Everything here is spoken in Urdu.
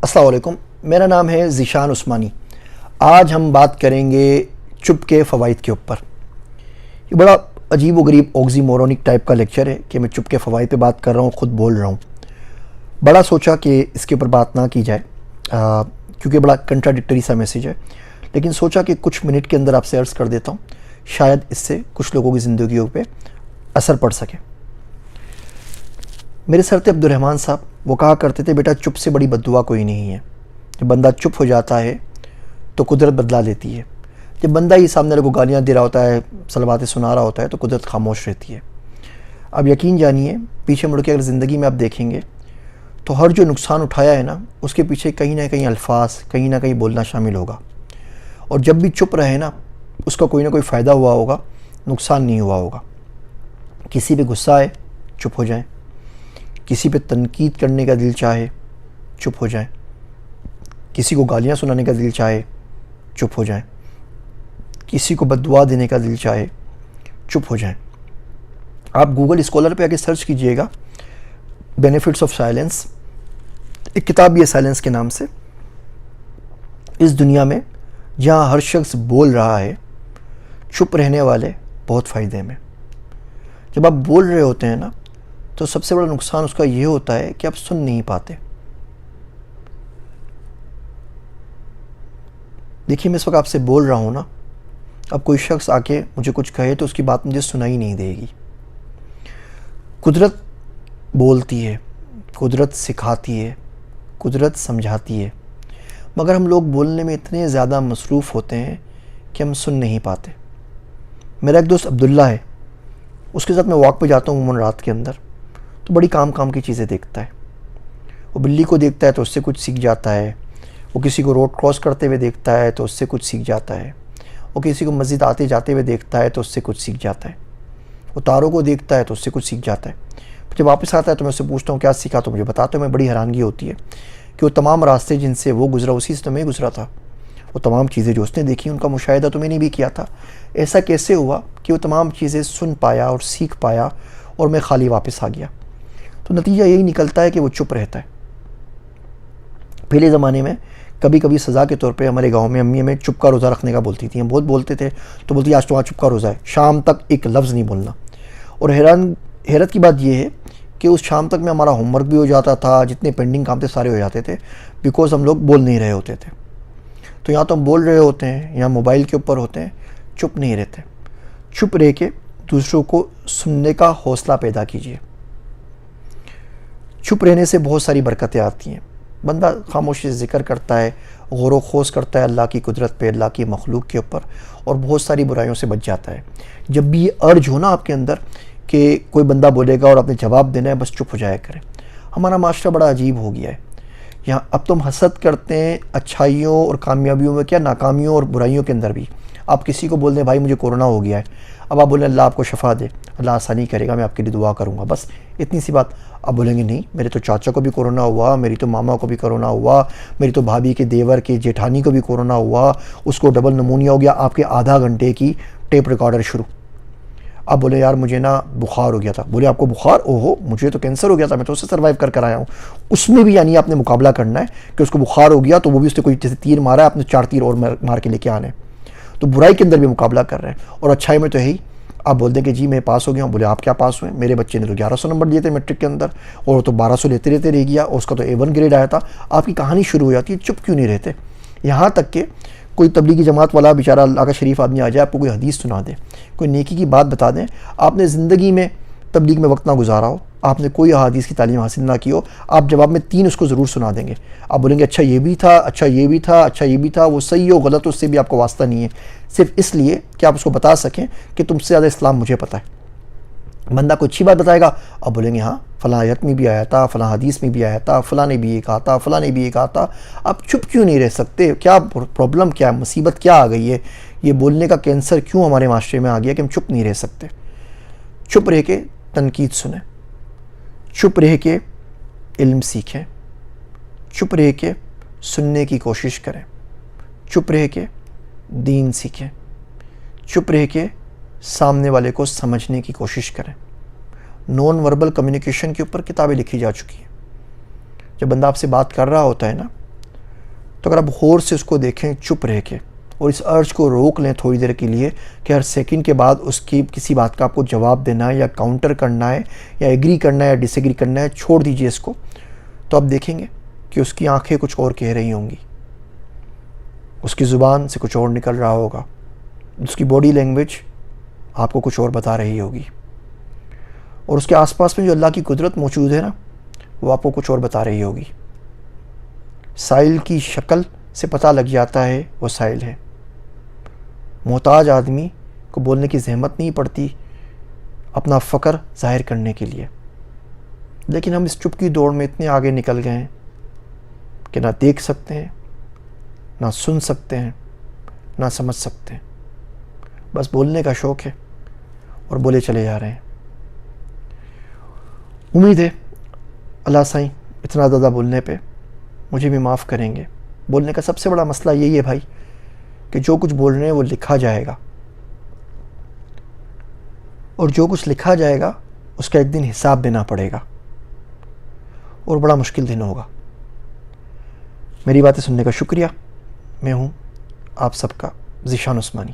السلام علیکم، میرا نام ہے ذیشان عثمانی۔ آج ہم بات کریں گے چپ کے فوائد کے اوپر۔ یہ بڑا عجیب و غریب اوگزی مورونک ٹائپ کا لیکچر ہے کہ میں چپ کے فوائد پہ بات کر رہا ہوں، خود بول رہا ہوں۔ بڑا سوچا کہ اس کے اوپر بات نہ کی جائے کیونکہ بڑا کنٹراڈکٹری سا میسیج ہے، لیکن سوچا کہ کچھ منٹ کے اندر آپ سے عرض کر دیتا ہوں، شاید اس سے کچھ لوگوں کی زندگیوں پہ اثر پڑ سکے۔ میرے سر تھے عبدالرحمن صاحب، وہ کہا کرتے تھے بیٹا چپ سے بڑی بد دعا کوئی نہیں ہے۔ جب بندہ چپ ہو جاتا ہے تو قدرت بدلا لیتی ہے۔ جب بندہ ہی سامنے والے کو گالیاں دے رہا ہوتا ہے، صلواتیں سنا رہا ہوتا ہے، تو قدرت خاموش رہتی ہے۔ اب یقین جانیے، پیچھے مڑ کے اگر زندگی میں آپ دیکھیں گے تو ہر جو نقصان اٹھایا ہے نا، اس کے پیچھے کہیں نہ کہیں الفاظ، کہیں نہ کہیں بولنا شامل ہوگا۔ اور جب بھی چپ رہے نا، اس کا کوئی نہ کوئی فائدہ ہوا ہوگا، نقصان نہیں ہوا ہوگا۔ کسی پہ غصہ ہے، چپ ہو جائیں۔ کسی پہ تنقید کرنے کا دل چاہے، چپ ہو جائیں۔ کسی کو گالیاں سنانے کا دل چاہے، چپ ہو جائیں۔ کسی کو بد دعا دینے کا دل چاہے، چپ ہو جائیں۔ آپ گوگل اسکالر پہ آ کے سرچ کیجئے گا بینیفٹس آف سائلنس، ایک کتاب بھی ہے سائلنس کے نام سے۔ اس دنیا میں جہاں ہر شخص بول رہا ہے، چپ رہنے والے بہت فائدے میں۔ جب آپ بول رہے ہوتے ہیں نا، تو سب سے بڑا نقصان اس کا یہ ہوتا ہے کہ آپ سن نہیں پاتے۔ دیکھیے، میں اس وقت آپ سے بول رہا ہوں نا، اب کوئی شخص آ کے مجھے کچھ کہے تو اس کی بات مجھے سنائی نہیں دے گی۔ قدرت بولتی ہے، قدرت سکھاتی ہے، قدرت سمجھاتی ہے، مگر ہم لوگ بولنے میں اتنے زیادہ مصروف ہوتے ہیں کہ ہم سن نہیں پاتے۔ میرا ایک دوست عبداللہ ہے، اس کے ساتھ میں واک پہ جاتا ہوں عموماً رات کے اندر، تو بڑی کام کی چیزیں دیکھتا ہے۔ وہ بلی کو دیکھتا ہے تو اس سے کچھ سیکھ جاتا ہے، وہ کسی کو روڈ کراس کرتے ہوئے دیکھتا ہے تو اس سے کچھ سیکھ جاتا ہے، وہ کسی کو مسجد آتے جاتے ہوئے دیکھتا ہے تو اس سے کچھ سیکھ جاتا ہے، وہ تاروں کو دیکھتا ہے تو اس سے کچھ سیکھ جاتا ہے۔ جب واپس آتا ہے تو میں اس سے پوچھتا ہوں کیا سیکھا، تو مجھے بتاتا ہوں، میں بڑی حیرانگی ہوتی ہے کہ وہ تمام راستے جن سے وہ گزرا اسی سے تو میں گزرا تھا۔ وہ تمام چیزیں جو اس نے دیکھی ان کا مشاہدہ تو میں نے بھی کیا تھا۔ ایسا کیسے ہوا کہ وہ تمام چیزیں سن پایا اور سیکھ پایا اور میں خالی واپس آ گیا؟ تو نتیجہ یہی نکلتا ہے کہ وہ چپ رہتا ہے۔ پہلے زمانے میں کبھی کبھی سزا کے طور پہ ہمارے گاؤں میں امی ہمیں چپ کا روزہ رکھنے کا بولتی تھیں، ہم بہت بولتے تھے تو بولتی آج تمہارا چپ کا روزہ ہے، شام تک ایک لفظ نہیں بولنا۔ اور حیرت کی بات یہ ہے کہ اس شام تک میں ہمارا ہوم ورک بھی ہو جاتا تھا، جتنے پینڈنگ کام تھے سارے ہو جاتے تھے، بیکاز ہم لوگ بول نہیں رہے ہوتے تھے۔ تو یہاں تو ہم بول رہے ہوتے ہیں، یہاں موبائل کے اوپر ہوتے ہیں، چپ نہیں رہتے۔ چپ رہ کے دوسروں کو سننے کا حوصلہ پیدا کیجیے۔ چپ رہنے سے بہت ساری برکتیں آتی ہیں۔ بندہ خاموشی سے ذکر کرتا ہے، غور و خوض کرتا ہے اللہ کی قدرت پہ، اللہ کی مخلوق کے اوپر، اور بہت ساری برائیوں سے بچ جاتا ہے۔ جب بھی یہ ارج ہو نا آپ کے اندر کہ کوئی بندہ بولے گا اور آپ نے جواب دینا ہے، بس چپ ہو جایا کریں۔ ہمارا معاشرہ بڑا عجیب ہو گیا ہے، یہاں اب تو ہم حسد کرتے ہیں اچھائیوں اور کامیابیوں میں، کیا ناکامیوں اور برائیوں کے اندر بھی۔ آپ کسی کو بول دیں بھائی مجھے کورونا ہو گیا ہے، اب آپ بولیں اللہ آپ کو شفا دے، اللہ آسانی کرے گا، میں آپ کے لیے دعا کروں گا، بس اتنی سی بات۔ آپ بولیں گے نہیں، میرے تو چاچا کو بھی کورونا ہوا، میری تو ماما کو بھی کورونا ہوا، میری تو بھابھی کے دیور کے جیٹھانی کو بھی کورونا ہوا، اس کو ڈبل نمونیا ہو گیا۔ آپ کے آدھا گھنٹے کی ٹیپ ریکارڈر شروع۔ آپ بولے یار مجھے نا بخار ہو گیا تھا، بولے آپ کو بخار، اوہو مجھے تو کینسر ہو گیا تھا، میں تو اس سے سروائیو کر آیا ہوں۔ اس میں بھی یعنی آپ نے مقابلہ کرنا ہے کہ اس کو بخار ہو گیا تو وہ بھی اس نے کوئی جیسے تیر مارا ہے، آپ نے 4 تیر اور مار کے لے کے آنے۔ تو برائی کے اندر بھی مقابلہ کر رہے ہیں، اور اچھائی میں تو یہی آپ بول دیں کہ جی میں پاس ہو گیا ہوں، بولے آپ کیا پاس ہوئے؟ میرے بچے نے تو 1100 نمبر دیے تھے میٹرک کے اندر، اور تو 1200 لیتے رہ گیا، اور اس کا تو A1 گریڈ آیا تھا۔ آپ کی کہانی شروع ہو جاتی ہے، چپ کیوں نہیں رہتے؟ یہاں تک کہ کوئی تبلیغی جماعت والا بیچارہ اللہ کا شریف آدمی آ جائے، آپ کو کوئی حدیث سنا دے، کوئی نیکی کی بات بتا دیں، آپ نے زندگی میں تبلیغ میں وقت نہ گزارا ہو، آپ نے کوئی حدیث کی تعلیم حاصل نہ کی ہو، آپ جواب میں 3 اس کو ضرور سنا دیں گے۔ آپ بولیں گے اچھا یہ بھی تھا، اچھا یہ بھی تھا، اچھا یہ بھی تھا، وہ صحیح ہو غلط اس سے بھی آپ کو واسطہ نہیں ہے، صرف اس لیے کہ آپ اس کو بتا سکیں کہ تم سے زیادہ اسلام مجھے پتہ ہے۔ بندہ کوئی اچھی بات بتائے گا، آپ بولیں گے ہاں فلاں آیت میں بھی آیا تھا، فلاں حدیث میں بھی آیا تھا، فلاں نے بھی یہ کہا تھا، فلاں نے بھی یہ کہا تھا۔ آپ چپ کیوں نہیں رہ سکتے؟ کیا پرابلم، کیا مصیبت کیا آ گئی ہے؟ یہ بولنے کا کینسر کیوں ہمارے معاشرے میں آ گیا کہ ہم چپ نہیں رہ سکتے؟ چپ رہ کے تنقید سنیں، چپ رہ کے علم سیکھیں، چپ رہ کے سننے کی کوشش کریں، چپ رہ کے دین سیکھیں، چپ رہ کے سامنے والے کو سمجھنے کی کوشش کریں۔ نان وربل کمیونیکیشن کے اوپر کتابیں لکھی جا چکی ہیں۔ جب بندہ آپ سے بات کر رہا ہوتا ہے نا، تو اگر آپ غور سے اس کو دیکھیں چپ رہ کے اور اس ارج کو روک لیں تھوڑی دیر کے لیے کہ ہر سیکنڈ کے بعد اس کی کسی بات کا آپ کو جواب دینا ہے یا کاؤنٹر کرنا ہے یا ایگری کرنا ہے یا ڈس ایگری کرنا ہے، چھوڑ دیجئے اس کو، تو آپ دیکھیں گے کہ اس کی آنکھیں کچھ اور کہہ رہی ہوں گی، اس کی زبان سے کچھ اور نکل رہا ہوگا، اس کی باڈی لینگویج آپ کو کچھ اور بتا رہی ہوگی، اور اس کے آس پاس میں جو اللہ کی قدرت موجود ہے نا، وہ آپ کو کچھ اور بتا رہی ہوگی۔ سائل کی شکل سے پتہ لگ جاتا ہے وہ سائل ہے۔ محتاج آدمی کو بولنے کی زحمت نہیں پڑتی اپنا فقر ظاہر کرنے کے لیے، لیکن ہم اس چپ کی دوڑ میں اتنے آگے نکل گئے ہیں کہ نہ دیکھ سکتے ہیں، نہ سن سکتے ہیں، نہ سمجھ سکتے ہیں، بس بولنے کا شوق ہے اور بولے چلے جا رہے ہیں۔ امید ہے اللہ سائیں اتنا زیادہ بولنے پہ مجھے بھی معاف کریں گے۔ بولنے کا سب سے بڑا مسئلہ یہی ہے بھائی کہ جو کچھ بول رہے ہیں وہ لکھا جائے گا، اور جو کچھ لکھا جائے گا اس کا ایک دن حساب دینا پڑے گا، اور بڑا مشکل دن ہوگا۔ میری باتیں سننے کا شکریہ۔ میں ہوں آپ سب کا ذیشان عثمانی۔